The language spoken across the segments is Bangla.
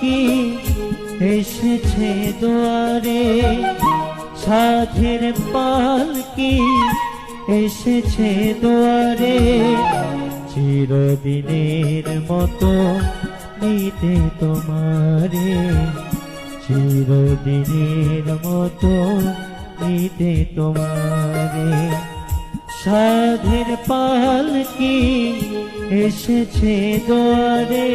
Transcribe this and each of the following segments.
পালকি এসেছে দুয়ারে, সাধের পালকি এসেছে দুয়ারে, চিরদিনের মতো নিতে তোমারে, চিরদিনের মতো নিতে তোমারে। সাধের পালকি এসেছে দুয়ারে।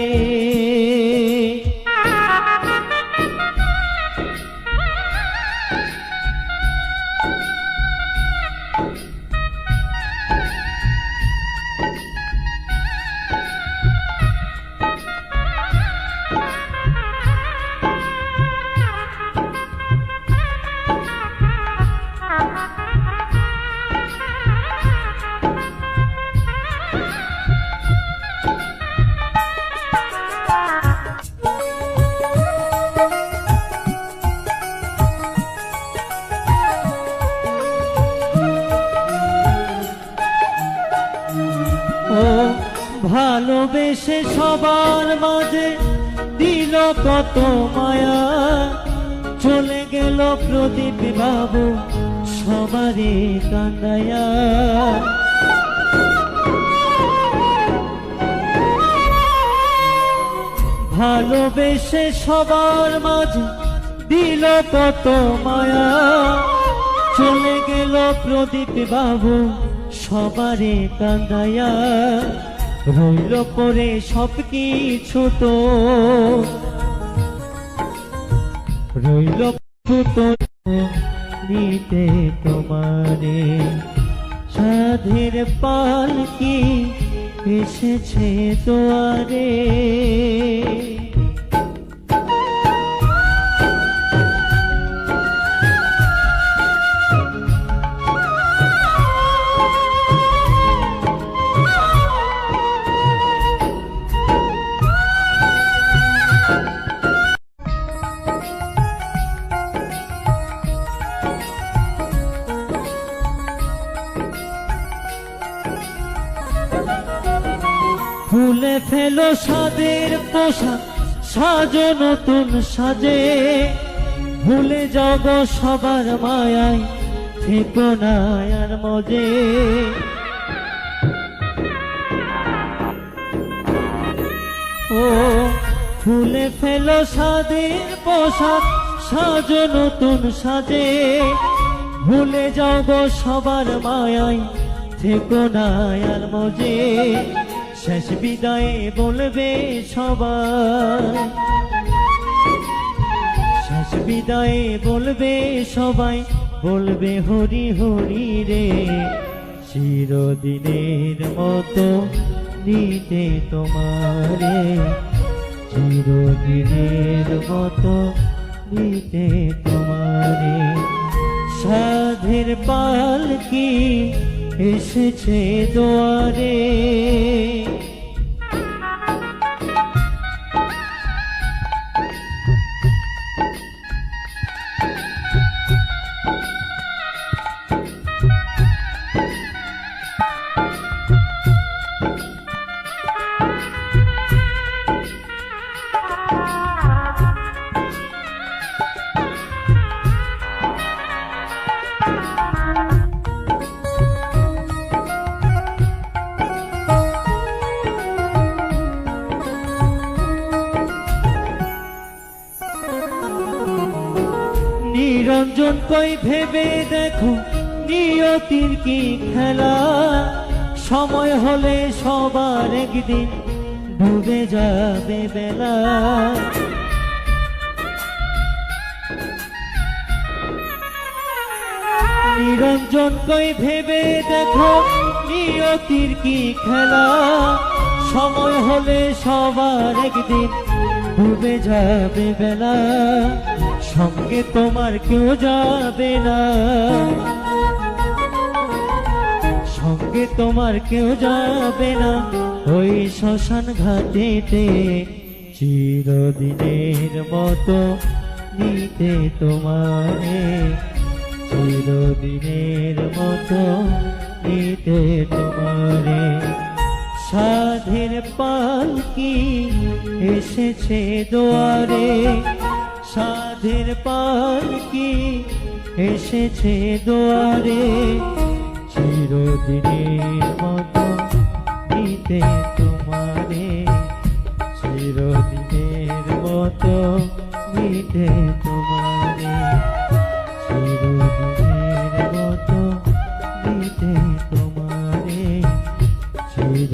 ভালোবেসে সবার মাঝে দিল কত মায়া, চলে গেল প্রদীপ বাবু সবারে কান্দায়া। ভালোবেসে সবার মাঝে দিল কত মায়া, চলে গেল প্রদীপ বাবু সবারে কান্দায়া। রইল পরে সব কিছু তো, রইল তো নিতে তোমারে। সাধের পালকি এসেছে দুয়ারে। ফুলে ফেলো সাদের পোশাক, সাজো নতুন সাজে, ভুলে যাও গো সবার মায়ায়, থেকো না আর মজে। ও ফুলে ফেলো সাদের পোশাক, সাজো নতুন সাজে, ভুলে যাও গো সবার মায়ায়, থেকো না আর মজে। শেষ বিদায়ে বলবে সবাই, শেষ বিদায়ে বলবে সবাই, বলবে হরি হরি রে। চিরদিনের মতো নিতে তোমারে, চিরদিনের মতো নিতে তোমারে। সাধের পালকি এসেছে দুয়ারে। নিরঞ্জন কই ভেবে দেখো নিয়তির কি খেলা, সময় হলে সবার একদিন ডুবে যাবে বেলা। নিরঞ্জন কই ভেবে দেখো নিয়তির কি খেলা, সময় হলে সবার একদিন ডুবে যাবে বেলা। সঙ্গে তোমার কেউ যাবে না, সঙ্গে তোমার কেউ যাবে না ওই শ্মশান ঘাটেতে। চিরদিনের মতো নিতে তোমারে, চিরদিনের মতো নিতে তোমারে। সাধের পালকি এসেছে দুয়ারে, সাধের পালকি এসেছে দুয়ারে, চিরদিনের মতো নিতে তোমারে, চিরদিনের মতো নিতে তোমারে, চিরদিনের মতো নিতে তোমারে, চির